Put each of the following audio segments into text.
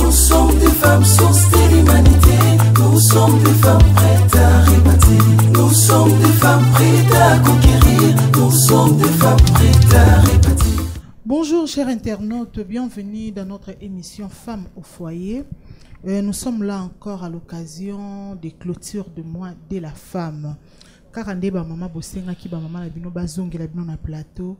Nous sommes des femmes sources de l'humanité. Nous sommes des femmes prêtes à répartir. Nous sommes des femmes prêtes à conquérir. Nous sommes des femmes prêtes à répartir. Bonjour chers internautes, bienvenue dans notre émission Femmes au foyer. Nous sommes là encore à l'occasion des clôtures de mois de la femme. Car on ba maman bosenga ki ba maman na bino bazongi la bino na plateau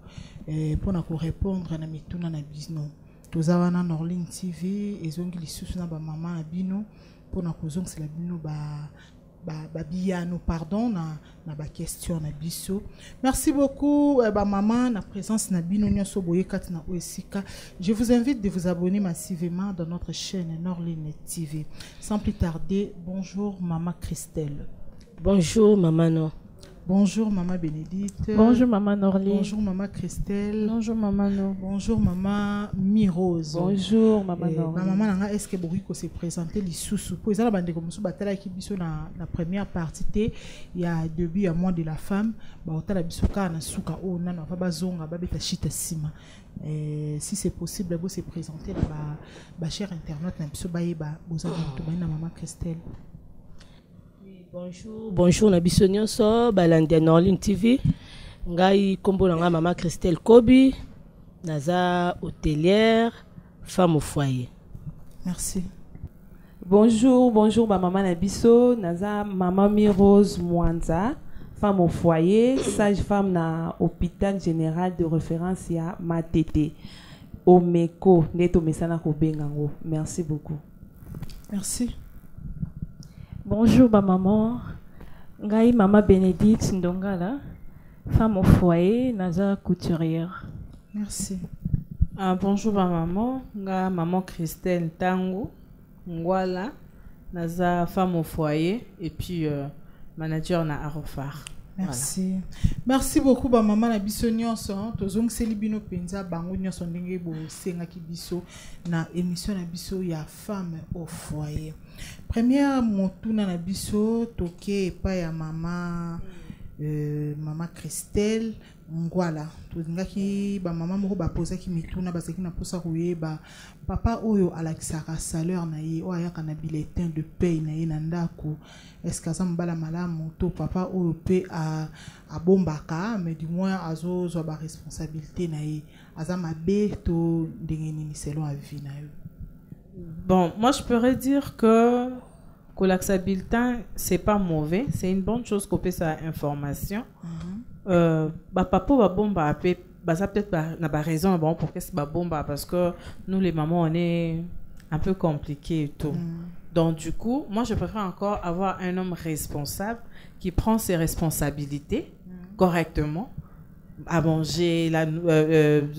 pour na ko répondre na mituna na bino. Toza na Norline TV ezongi lisusu na ba maman na bino pour na ko zongi la bino ba biyano pardon na ba question na biso. Merci beaucoup ba maman na présence na bino nyoso boye kat na oesika. Je vous invite de vous abonner massivement dans notre chaîne Norline TV. Sans plus tarder, bonjour maman Christelle. Bonjour maman No. Bonjour maman Bénédicte. Bonjour maman Norline. Bonjour maman Christelle. Bonjour maman No. Bonjour maman Mirose. Bonjour maman Norline. Maman nanga est-ce que Boriko s'est présenté lisusu pour ça la bande comme ça batala qui biso na première partie il y a début à mois de la femme ba otala biso ka na suka o na na ba zonga ba beta chita sima. Si c'est possible vous se présenter là ba cher internaute na biso ba yeba boza to ba na maman Christelle. Bonjour Nabiso Nyonso, balandi Norline TV. Ngai kombo nanga maman Christelle Kobi, naza hôtelière, femme au foyer. Merci. Bonjour maman Nabiso, naza maman Mirose Mwanza, femme au foyer, sage-femme na hôpital général de référence ya Matete. Omeko, neto mesana ko bengango. Merci beaucoup. Merci. Bonjour ma maman, ngai maman Bénédicte Ndongala, femme au foyer, naza couturière. Merci. Bonjour ma maman, ngai maman Christelle Tango, Ngwala, naza femme au foyer et puis manager na Arofar. Merci. Voilà. Merci beaucoup ba maman na biso nyonso tozong selibino penza bango nyonso ndenge bo senga ki biso na émission na biso ya femme au foyer. Première motuna na biso toke pa ya mama maman Christelle Ngwala tozingaki ba maman moko ba posa ki mituna ba seki na posa koyeba papa oyo alakisaka salaire na ye o ayaka na bulletin de paye na ye na ndako. Est-ce que ça mbala malamu to papa oyo pe a bombaka mais du moins azo zo ba responsabilité na ye azama be to ndengeni selon la vie na yo. Bon, moi je pourrais dire que l'accès bulletin c'est pas mauvais, c'est une bonne chose qu'on peut sa information. Papa va bomba ça peut-être n'a pas raison bon pour que c'est pas bomba parce que nous les mamans on est un peu compliqué et tout. Donc du coup, moi je préfère encore avoir un homme responsable qui prend ses responsabilités correctement, à manger, la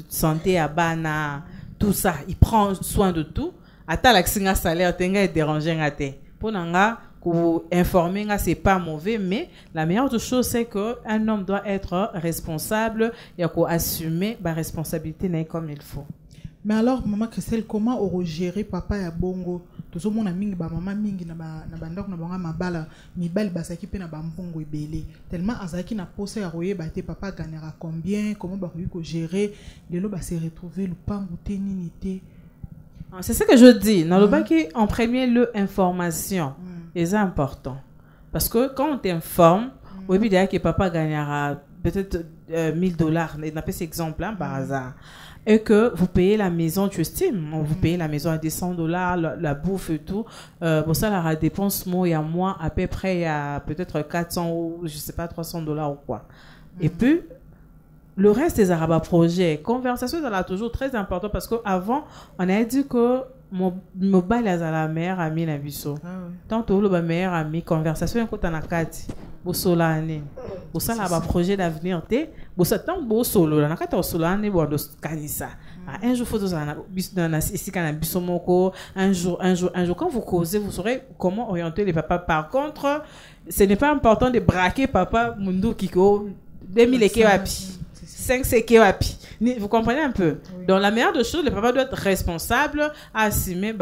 santé à bana, tout ça, il prend soin de tout. Ata la singa salaire tenga déranger ngate. Pour nanga ko informer nga c'est pas mauvais mais la meilleure chose c'est que un homme doit être responsable et ko assumer ba responsabilité na comme il faut. Mais alors maman Christelle comment on gérer papa ya bongo tozo mona mingi ba maman mingi na bandako na banga mabala mibali basaki pe na bambongo ebele tellement azaki na posa ya royeba te papa gagnera combien comment ba ko gérer lelo ba se retrouver le pango te nini te. C'est ce que je dis. Dans le bac, en premier lieu, information. Et c'est important. Parce que quand on t'informe, au début, que papa gagnera peut-être $1000, on appelle cet exemple par hasard. Et que vous payez la maison, tu estimes, vous payez la maison à des $100, la bouffe et tout. Pour ça, la dépense, moi et à moi, à peu près, il y a peut-être 400 ou je sais pas, $300 ou quoi. Et puis, le reste des arabes projets, conversation, c'est toujours très important parce qu'avant, on a dit que mon mobile est à la meilleure amie na biso. Tant que le meilleur ami, conversation, quand on a quatre, pour solane, pour ça, là, projet d'avenir, pour ça, tant que solo, on a quatre solane, pour ça. Un jour, faut ici quand un jour, quand vous causez, vous saurez comment orienter les papas. Par contre, ce n'est pas important de braquer papa Mundo Kiko 2000 ekewapi. 5 sekewapi. Vous comprenez un peu? Oui. Donc la meilleure des choses, le papa doit être responsable, assumer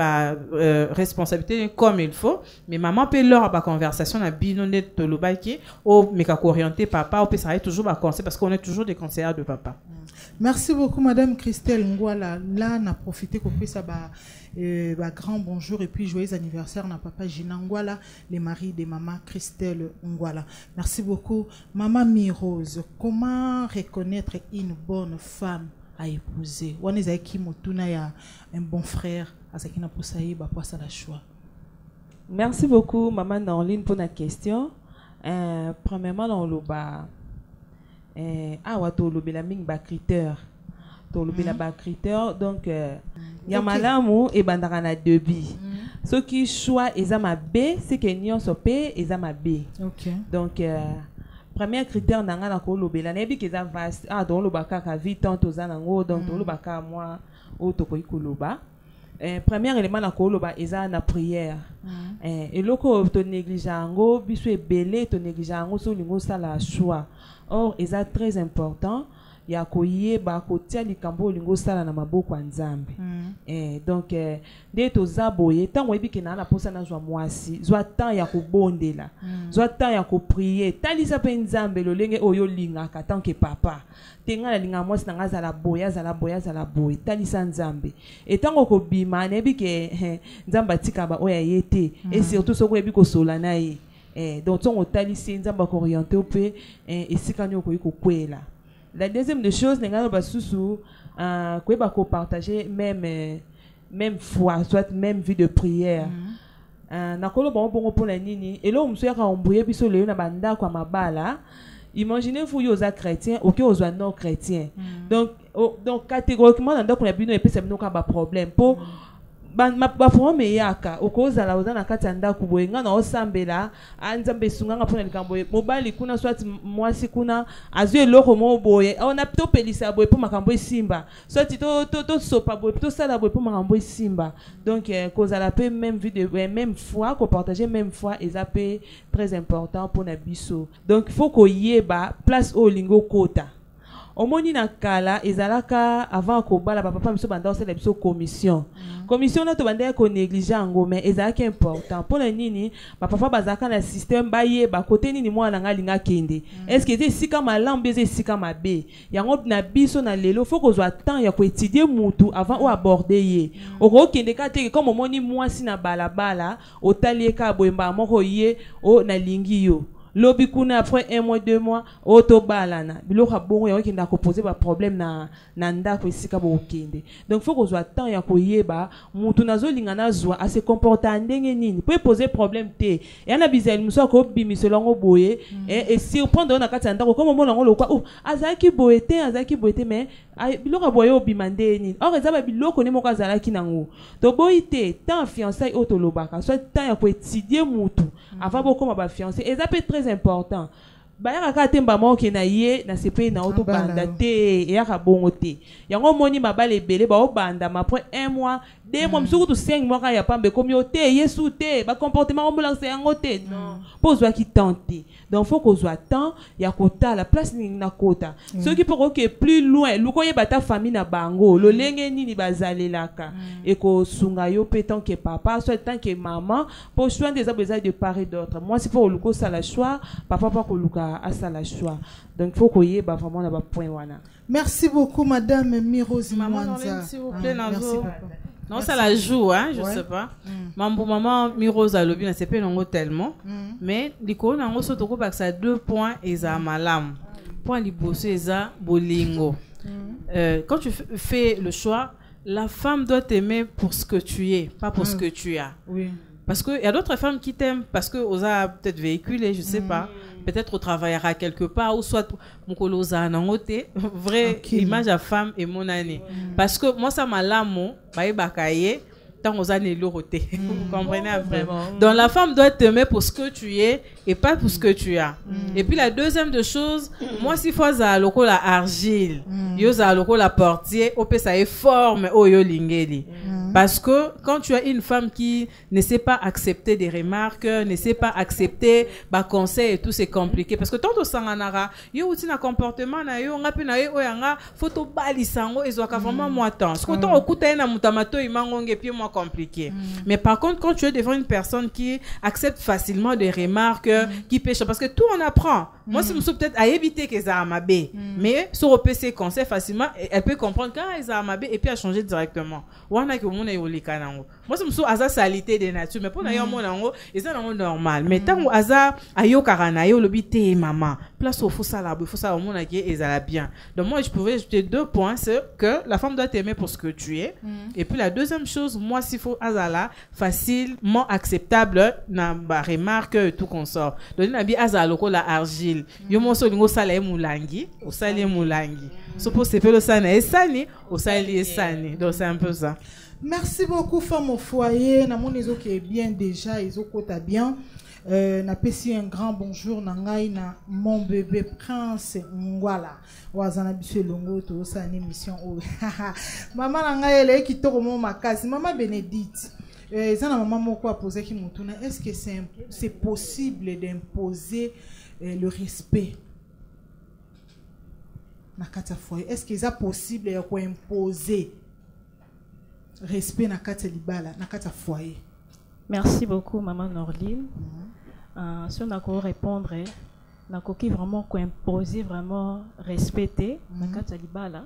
responsabilité comme il faut. Mais maman peut leur avoir conversation à binonet tolobaki ou mais qu'à orienter papa ou peut ça toujours ba conseil parce qu'on est toujours des conseillers de papa. Merci beaucoup madame Christelle Ngwala. Là on a profité qu'on fait ça Grand bonjour et puis joyeux anniversaire à papa Gina Ngwala, les maris de maman Christelle Ngwala. Merci beaucoup. Maman Mirose, comment reconnaître une bonne femme à épouser? On est qui motuna ya un bon frère à ce qui n'a pas saï ba pas ça la choix. Merci beaucoup maman Norline pour la question. Premièrement dans le bas wato lobi la ming ba critère. To lobi la ba critère donc ya malamu e bandaka na debi. Ce qui choix ezama B c'est que nyon sopé ezama B. OK. Donc premier critère nanga na ko lobi la nebi ke za vaste donc lo baka ka vite tant za nango donc lo baka moi o to ko ikoloba. Premier élément na ko loba eza na prière. Et loko to négligeango biso ebele to négligeango so lingo sala choix. Or eza très important ya koye ba kotia likambo lingo sala na maboko ya Nzambe. Donc nde toza boye tango ebiki na posa na zwa mwasi zwa temps ya kobondela zwa temps ya koprier talisa pe Nzambe lolenge oyo lingaka tant que papa tenga na linga mwasi na zala boya talisa Nzambe et tango ko bima na ebiki Nzamba tika ba oya yete et surtout soko ebiko sola na ye donc on talisi Nzamba ko orienter au pe et sikanyo ko kwela. La deuxième des choses, nous avons partager même foi, soit même vie de prière. Imaginez-vous, vous êtes chrétien ou que vous êtes non chrétien. Donc catégoriquement, nous avons un problème. Ma forme yaka okoza la ozana katanda kuboyenga na osambela anzambe sunganga pona likambo mobali kuna soit mwasi kuna azue loko mo boye on a to pelisa boye pour makambo simba soit to sopa boye to sala boye pour makambo simba donc cause la paix même vie de même foi qu'on partager même foi et ça peut très important pour na biso donc il faut ko yeba place au lingo kota. Omoni na kala ezalaka avant ko bala papa biso banda osala biso commission. Commission na to banda ko négliger ngo mais ezalaka important pour la nini papa bazaka na système baye ba côté nini mwana nga linga kende. Est-ce que c'est sika malambe c'est sika mabe. Yango na biso na lelo faut ko zwa temps ya ko étudier mutu avant ou aborder ye. Oko kende ka te comme omoni mwasi na balabala otalieka boyemba moko ye o na lingi yo. Lobi kuna après 1 mois 2 mois auto balana biloka bongo ya kinda ko poser ba problème na ndako esika bo kende donc faut qu'on soit temps ya ko yeba mutu nazo lingana zwa a se comporter ndenge nini peut poser problème te et ana bizel muso ko bimiselongo boye et surprendre na kati ndako comme mona ngolo kwa azaki boye te mais biloka boye obimande nini or ezaba biloko ne moko azalaki nango to boyite tant fiançailles auto lobaka soit temps ya ko étudier mutu avant bokoma ba fiancé et ça peut être très important. Bayaka katemba moke na ye na sepe na auto banda te ya ka bongo te. Yango moni mabale ebele ba obanda ma après 1 mois 2 mois msuku to 5 mois ka ya pambe comme yo te yesu te ba comportement ombolanse yango te non pozwa ki tenter. Donc faut qu'on soit temps ya kota la place ni na kota. Ceux qui pour que plus loin lukoye bata famille na bango lo lenge nini bazalelaka et ko sunga yo pe tant que papa soit tant que maman pour soin des besoins de part et d'autre. Moi c'est pour luko ça la choix papa pas ko luka à ça la choix. Donc faut qu'on y ba vraiment na ba point wana. Merci beaucoup madame Mirose Mwanza. S'il vous plaît Nazo. Non, ça la joue, hein, je sais pas. Maman Mirose a lobby, c'est pas non tellement. Mais l'icône en gros, surtout parce que ça 2 points et ça malam. Point libossé ça bolingo. Quand tu fais le choix, la femme doit t'aimer pour ce que tu es, pas pour ce que tu as. Oui. Parce qu'il y a d'autres femmes qui t'aiment parce que vous avez peut-être véhiculé, je sais pas. Peut-être au travaillera quelque part ou soit mon colosa nangote vraie image à femme et mon année. Parce que moi ça m'a l'amo, baï bakaye. Tant aux années l'oroté, vous comprenez vraiment. Donc la femme doit t'aimer pour ce que tu es et pas pour ce que tu as. Et puis la deuxième de choses, moi si fois à loko la argile, yo za loko la portier, au ça est forme au yo lingeli. Parce que quand tu as une femme qui ne sait pas accepter des remarques, ne sait pas accepter bah conseils et tout, c'est compliqué. Parce que tant au sanganara, yo outi na comportement na yo ngapi na yo oyanga photo balisango ezoka vraiment moi tant. Ce que tant okuta na mutamato imangonge puis moi compliqué. Mais par contre, quand tu es devant une personne qui accepte facilement des remarques, qui pêche, parce que tout on apprend. Moi, si je peut-être à éviter que ça m'a bé, mais sur le PC conseil facilement, elle peut comprendre quand ils ont m'a et puis à changer directement. Ou on a que mon est au likanango. Moi, si je asa salité de nature, mais pour n'ailleurs mon nango, et ça normal. Mais tant que asa ayo karana ayo lobité maman, place au faut ça là, il faut ça au monde qui est ça bien. Donc moi, je pouvais ajouter 2 points, c'est que la femme doit t'aimer pour ce que tu es. Et puis la deuxième chose, moi, s'il faut azala facilement acceptable, na ba remarque et tout qu'on sort. Donc na bi azala ko la argile. Yo mo so lingo sala e mulangi, o sala e mulangi. So pour se faire le sana e sani, o sala e sani. Donc c'est un peu ça. Merci beaucoup, femme au foyer. Na mon iso qui est bien déjà, iso kota bien. Na pesi un grand bonjour na ngai na mon bébé prince Ngwala. Wazana biso longo to sa émission o. Maman na ngai ele ki to mo makasi. Maman Bénédicte. Zana maman moko a posé ki mutuna. Est-ce que c'est possible d'imposer le respect na kata foyer? Est-ce que c'est possible de imposer respect na kata libala na kata foyer? Merci beaucoup, maman Norline. Si on a qu'à répondre, on a qu'à vraiment imposer, vraiment respecter na kata libala.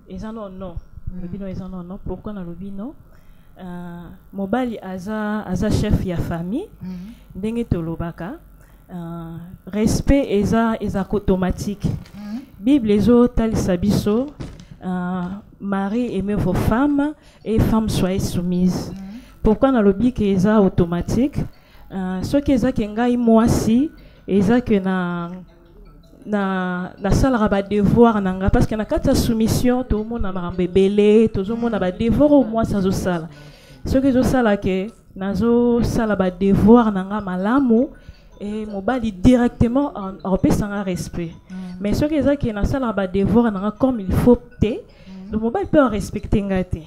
Et ça non. Non. Pourquoi na lobi non? Mobali aza chef ya famille. Ndenge tolobaka. Respect eza automatique. Bible ezo talisa biso. Mari aimez vos femmes et femmes soyez soumises. Pourquoi na lobi que eza automatique? Ce qui est que ngai mwasi eza que na salara ba devoir nanga parce que na kata soumission tout le monde na mbebele tout le monde na ba devoir au moins ça zo sala. Ce que zo sala que nazo sala ba devoir nanga malamu et mobali directement en pesanga respect. Mais ce qui est que na salara ba devoir nanga comme il faut te, le mobile peut respecter ngate.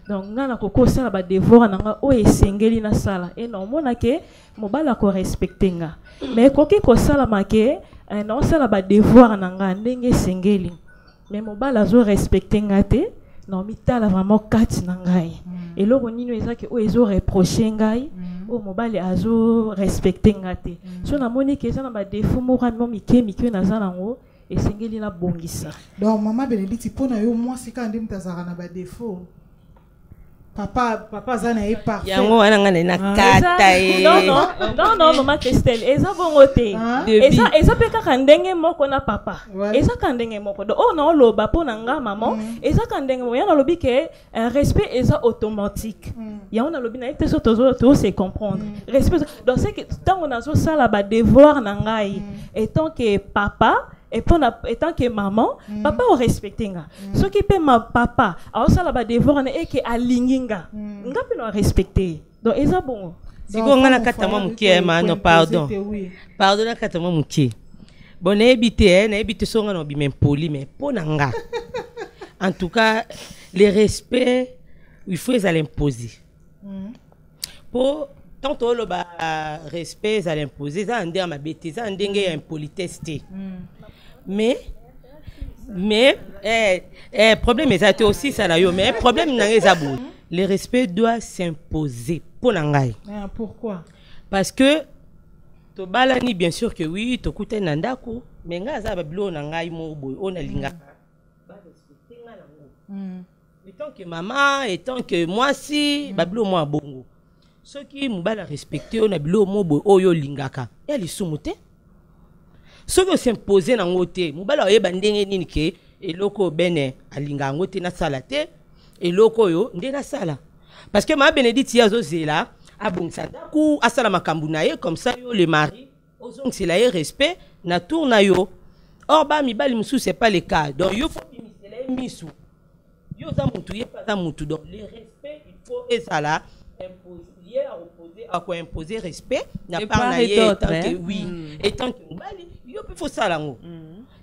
Donc ngana koko sala ba devoir nanga o esengeli na sala et non mona ke mobala ko respecter nga. Mais koki ko sala make non sala ba devoir nanga ndenge esengeli. Mais mobala zo respecter ngate non mitala vraiment kati na ngai. Et loko nino ezaki o ezo reprocher ngai o mobali azo respecter ngate. So na moni ke sana ba défaut mo ramo mike na zana ngo esengeli na bongisa. Donc maman Bénédicte pona yo moi c'est quand ndem tazara na ba défaut. Papa zana est parfait. Yango wana ngana na kata e. Non, maman Christelle, eza bongote. Eza peka kandenge moko na papa. Eza kandenge moko. Do oh non loba pona nga maman, eza kandenge mo yana lobi ke respect eza automatique. Yana lobi na ete so to se comprendre. Respect donc c'est que tant on a so sala ba devoir na ngai étant que papa et tant que maman, papa o respecter nga. Ce qui peut ma papa, alors ça la ba devoir na et que alinginga. Nga pe no respecter. Donc eza bon. Siko ngana kata mo mukie ma no pardon. Pardon na kata mo mukie. Bon na ebité so ngana bi même poli mais pona nga. En tout cas, le respect il faut les imposer. Pour tant le respect ça l'imposer ça ande ma bêtise ça ndenge impolitesse. Mais problème est aussi ça là yo mais problème n'a pas le respect doit s'imposer pour nangai. Pourquoi? Parce que to balani bien sûr que oui to kuta nandako mais nga za bablo nangai mo boy on a linga ba respecter nga nango. Étant que maman étant que moi si bablo moi bongo ceux qui mobala respecter on a bilo mo boy oyo lingaka ya lisumuté. Ce que s'imposer na ngote mobala oyeba ndenge nini ke eloko bene alinga ngote na sala te eloko yo nde na sala parce que ma Bénédicte yazo zela abongisa ndaku asala makambu na ye comme ça yo le mari ozong c'est la respect na tour na yo or ba mibali musu c'est pas le cas donc yo faut bimisela misu yo za mutu ye pas za mutu donc le respect il faut et ça là imposer à quoi imposer respect n'a pas na ye tant que oui et tant que mibali yo peut faut ça là ngo.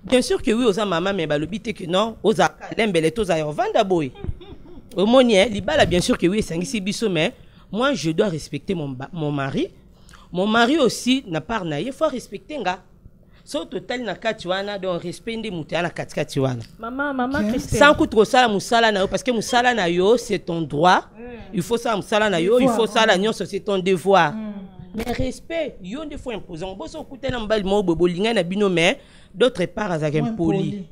Bien sûr que oui aux maman mais balobi te que non aux lembele tous à vanda boy au monier libala bien sûr que oui sangisi biso mais moi je dois respecter mon mari aussi n'a pas na il faut respecter nga so total na katiwana donc respect ndi mutu na katiwana maman Christelle sans coup trop ça musala na yo parce que musala na yo c'est ton droit il faut ça musala na yo il faut ça la nyonso c'est ton devoir Mais respect, yon des fois imposant. Bon, so koute na mbali mo bobo linga na bino mais d'autre part azak impoli.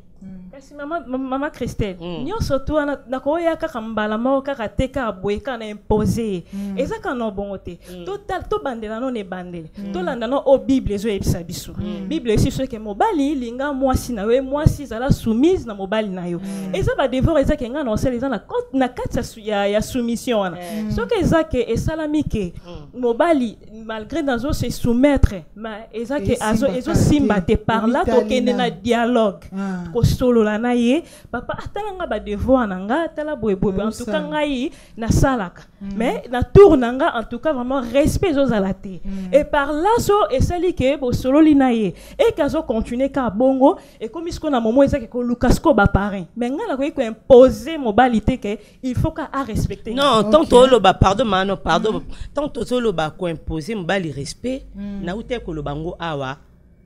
Kasi mama Christelle, nyo surtout na ko ya kaka mbala mo kaka teka boye kana imposer. Eza kana bongote. Total to bandela no ne bandele. To landa no o Bible zo ebisa biso. Bible si so ke mobali linga mwasi na we mwasi zala soumise na mobali na yo. Eza ba devoir eza ke nga no sel eza na kati ya soumission wana. So ke eza ke esalami ke mobali malgré nazo se soumettre mais eza ke ezo simba te par là to kende na dialogue. Ko solo la na ye papa atala nga ba devoir na nga atala boye en tout cas ngai na salaka mais na tour na nga en tout cas vraiment respect zo zalate et par là so esali ke bo solo li na ye et kazo continuer ka bongo et comme isko na moment ezaki ko lukasko ba parrain mais nga la ko imposer modalité ke il faut ka a respecter non tant to lo ba pardon mano pardon tant to lo ba ko imposer mbali respect na ute ko lo bango awa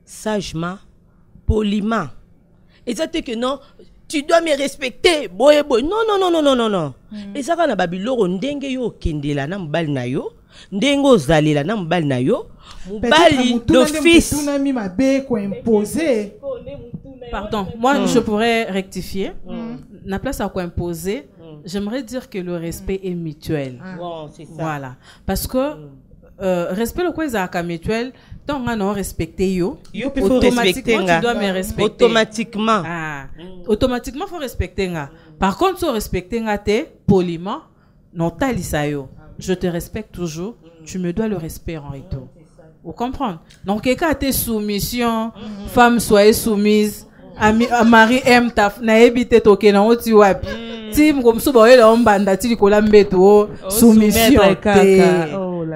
sagement poliment. Et ça que non, tu dois me respecter. Boy boy. Non. Et ça quand na babilo ndenge yo kendela na mbali na yo, ndengo zalela na mbali na yo, mbali d'office. Pardon, moi je pourrais rectifier. Na place à quoi imposer, j'aimerais dire que le respect est mutuel. Bon, c'est ça. Voilà. Parce que respect le quoi est mutuel. Donc, on a respecté yo. Automatiquement, tu dois me respecter. Automatiquement. Automatiquement, faut respecter nga. Par contre, si respecter nga te poliment, non talisa yo. Je te respecte toujours. Tu me dois le respect en retour. Vous comprenez? Donc, quelqu'un a tes soumission, femme soyez soumise, mari aime ta naebite toke na oti wapi. Tim comme so boye la mbanda ti likola mbeto soumission.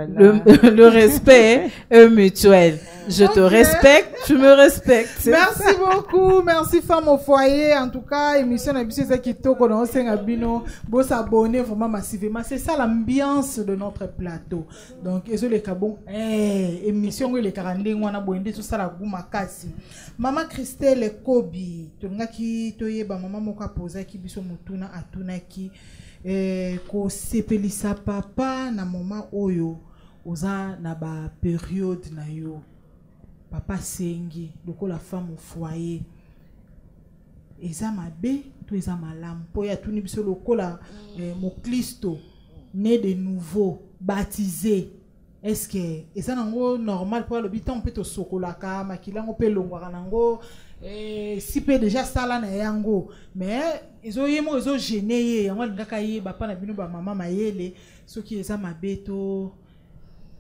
Le respect est mutuel. Je te respecte, tu me respectes. Merci beaucoup, merci femme au foyer. En tout cas, émission Nabiso c'est qui toko dans Sengabino, beau s'abonner vraiment massivement. C'est ça l'ambiance de notre plateau. Donc, et les cabons, émission les 42 on a boindé tout ça la goumakasi. Maman Christelle Kobi, tonga ki toye ba maman moka posa ki biso mutuna atuna ki ko sepelisa papa na moment oyo oza na ba période na yo papa sengi loko la femme au foyer eza mabe to eza malamu po ya tuni biso loko la mo Kristo né de nouveau baptisé. Est-ce que eza nango normal pour le bitan peut to sokolaka makilango pe longwa nango si peut déjà sala na yango mais ezo yemo ezo gêné yango ngaka ye papa na bino ba maman mayele soki eza mabeto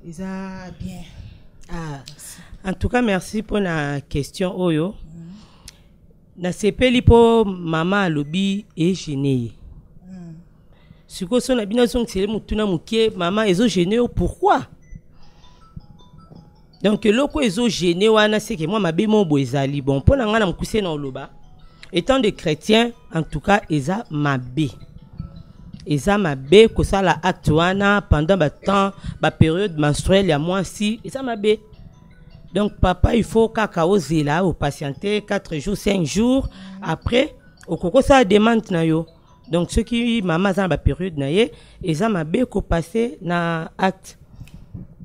eza bien. En tout cas merci pour la question oyo. Na sepeli po maman alobi e gêné. Siko so na bino so ntsele mutuna mukie maman ezo gêné pourquoi? Donc loko ezo gêné wana c'est que moi ma bemo boezali bon pona nga na mukuse na oloba étant des chrétiens en tout cas eza mabe ko ça la acte wana pendant ba temps ba période menstruelle ya moi si eza mabe. Donc papa il faut kaka ozela au patienter 4 jours 5 jours après au koko ça demande na yo. Donc ceux qui maman za ba période na ye eza mabe ko passer na acte.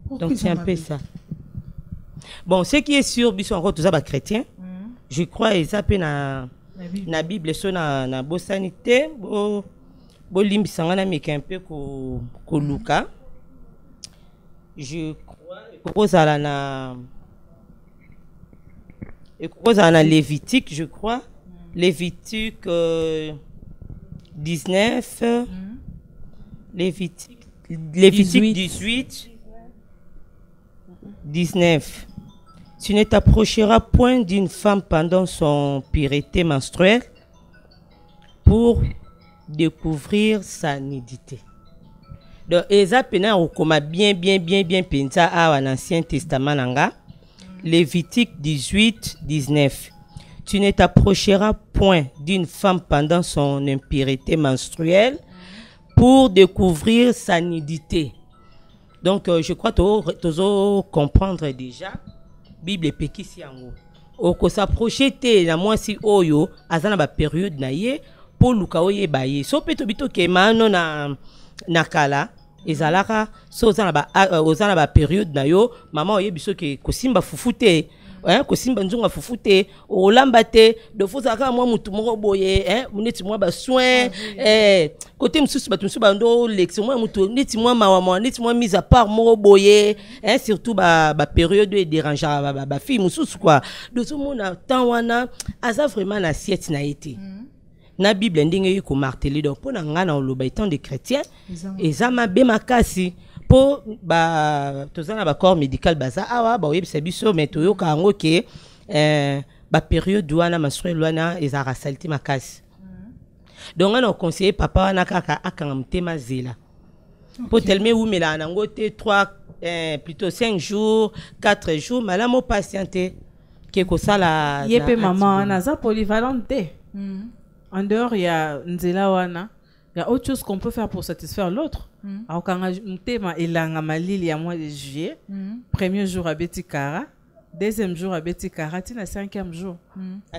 Donc c'est un peu ça. Bon, ce qui est sûr, biso encore tous les chrétiens, je crois ils appellent na Bible so na bo sanité, bo limbisanga na meka un peu ko Luka. Je crois na Lévitique, je crois. Lévitique 19 Lévitique 18 19. Tu ne t'approcheras point d'une femme pendant son pureté menstruelle pour découvrir sa nudité. Donc, eza pena okoma bien pensa à l'Ancien Testament nanga. Lévitique 18 19. Tu ne t'approcheras point d'une femme pendant son impureté menstruelle pour découvrir sa nudité. Donc, je crois que tu vas comprendre déjà. Bible pekisi yango. Oko s'approcher te na moi si oyo azana ba période na ye pour luka oye baye. So peto bito ke mano na kala ezalaka so ozana ba période na yo maman oyebi soki kosimba fufu te kosimba nzunga fufu te olamba te de fois aka mwa mutu moko boye neti mwa ba soin côté msusu batu msusu bando lection mwa mutu neti mwa mawa neti mwa mise à part moko boye surtout ba période de déranger ba fille msusu quoi de tout mona temps wana aza vraiment na assiette na été na Bible ndenge ko marteler donc pour nga na oloba étant des chrétiens eza mabe makasi po tozana ba corps médical baza awa ba oyebisa biso mais toyoka yango ke ba période wana menstruelle wana eza rasaliti makasi donc on conseiller papa wana kaka akanga mtema zela po tellement umela nango te 3 plutôt 5 jours 4 jours malamo patienter ke ko sala yepe maman naza polyvalente en dehors il y a nzela wana il y a autre chose qu'on peut faire pour satisfaire l'autre. Alors quand on thème elanga malili à mois de juillet, premier jour à Betikara, deuxième jour à Betikara, tina cinquième jour.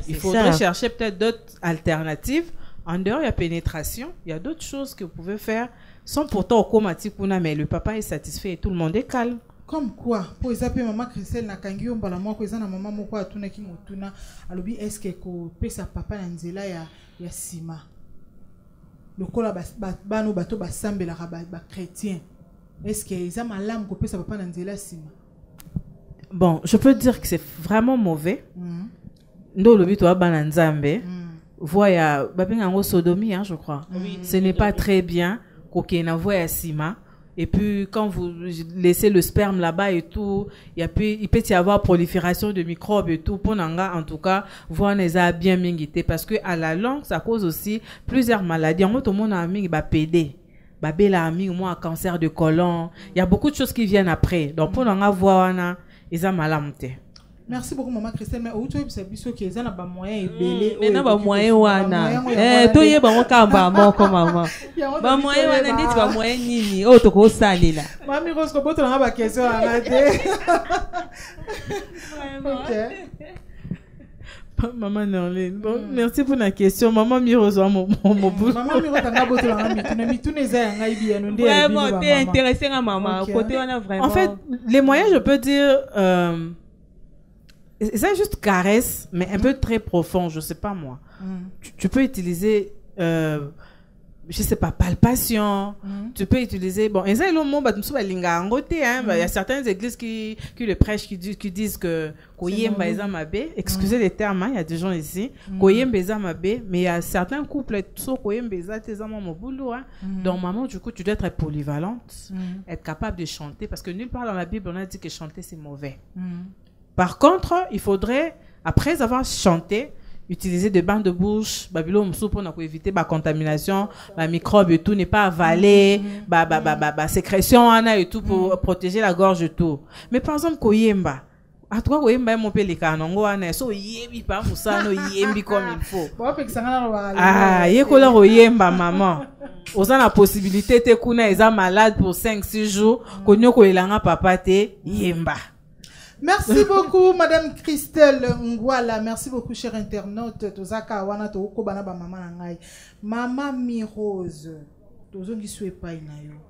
Il faudrait chercher peut-être d'autres alternatives. En dehors il y a pénétration, il y a d'autres choses que vous pouvez faire sans pourtant automatique mais le papa est satisfait et tout le monde est calme. Comme quoi, pour exemple, maman Christelle na kangi ombala moko ezana maman moko atuna ki motuna alobi est-ce que ko pesa papa na nzela ya sima. Le kola bano bato basambela ba chrétien. Est-ce que ils ont malam ko pesa papa na nzela sima? Bon, je peux dire que c'est vraiment mauvais. Ndo lobi to bana nzambe. Voya babenga ngo sodomie je crois. Ce n'est pas très bien ko kena voya sima. Et puis, quand vous laissez le sperme là-bas et tout, il peut y avoir prolifération de microbes et tout. Pour Nanga, en tout cas, voir les a bien mingité. Parce que à la longue, ça cause aussi plusieurs maladies. En fait, tout le monde a mis PD. Babela a mis moi cancer de côlon. Il y a beaucoup de choses qui viennent après. Donc, pour Nanga, voir, ils ont malamté. Merci beaucoup maman Christelle mais où tu es biso qui ezana ba moyen ebele mais na ba moyen wana to yeba ngo kamba moko maman ba moyen wana ndeti ba moyen nini o to ko salela mami Rose ko boto na ba question la te maman Norline bon merci pour la question maman Mirose mon bout maman Mirose tanga boto la mitune za ngai bien ndé vraiment t'es intéressé à maman côté wana vraiment en fait les moyens je peux dire c'est juste caresse, mais un peu très profond, je sais pas moi. Tu peux utiliser, je sais pas, palpation. Tu peux utiliser, bon, il y a certaines églises qui le prêchent, qui disent que excusez les termes, il y a des gens ici, mais il y a certains couples, donc maman, du coup, tu dois être polyvalente, être capable de chanter, parce que nulle part dans la Bible, on a dit que chanter, c'est mauvais. Par contre, il faudrait, après avoir chanté, utiliser des bancs de bouche, pour éviter la contamination, les microbes et tout, ne pas avaler, sécrétion et tout pour protéger la gorge et tout. Mais par exemple, koyemba, à toi koyemba mon pélican, so yembi pas musano yembi comme il faut. Ah, yekola koyemba maman. Osa la possibilité te kuna eza malade pour 5-6 jours, konyo koyelanga papa te yemba. Merci beaucoup, Madame Christelle Ngwala. Merci beaucoup, chers internautes. Tozaka wana to okobana ba mama na ngai. Mama Mirose. Tozongi souepa inayo.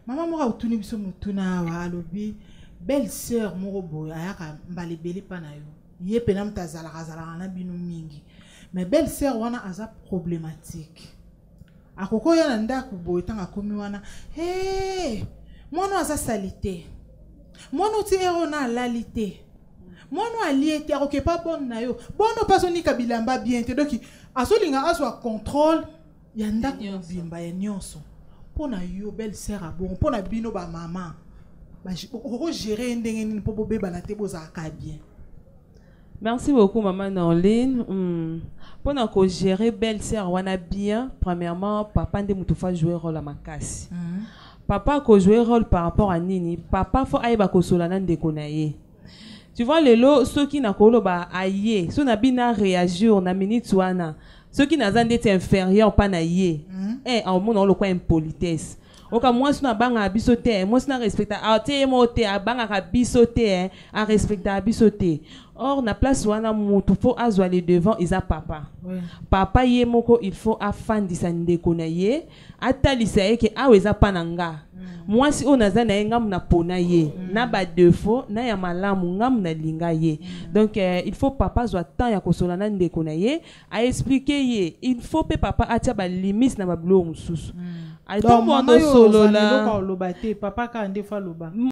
Mama mora utuni biso mutuna wa alobi. Belle sœur morobo ayaka mbali beli pa na yo. Ye pena mtazala kazala na binu mingi. Mais belle sœur wana aza problématique. Akoko yana ndaku boy tanga komi wana. Hey! Mwana aza salite. Mono ti erona lalité. Mono aliete aroke pas bon na yo. Bono pasoni kabilamba bien te donc asolinga aswa contrôle yanda ko bimba ya nyonso. Pona yo belle sœur bon pona bino ba maman. Ba ko gérer ndenge ni popo beba na te boza ka bien. Merci beaucoup maman Norline. Pona ko gérer belle sœur wana bien, premièrement papa nde mutufa jouer rôle à makasi. Papa ko jouer rôle par rapport à nini papa faut aiba ko solana ndeko na ye. Tu vois le lo ceux qui na kolo ba aye so na bina réagir na minute wana ceux qui na zande est inférieur pas na ye en monde on le quoi impolitesse oka mwasi na banga biso te mwasi na respecta te mo te abanga ka biso te a respecta biso te. Or na place wana mutu faut azwa le devant isa papa. Papa ye moko il faut afandisa ndeko na ye atalisa ye ke aweza pananga. Mwasi o naza na ye ngam na pona ye na ba défaut na ya malamu ngam na linga ye. Donc il faut papa zwa temps ya kosola na ndeko na ye a expliquer ye il faut pe papa atia ba limite na ba bilo mususu. Donc maman yo solo la papa ka ndefa loba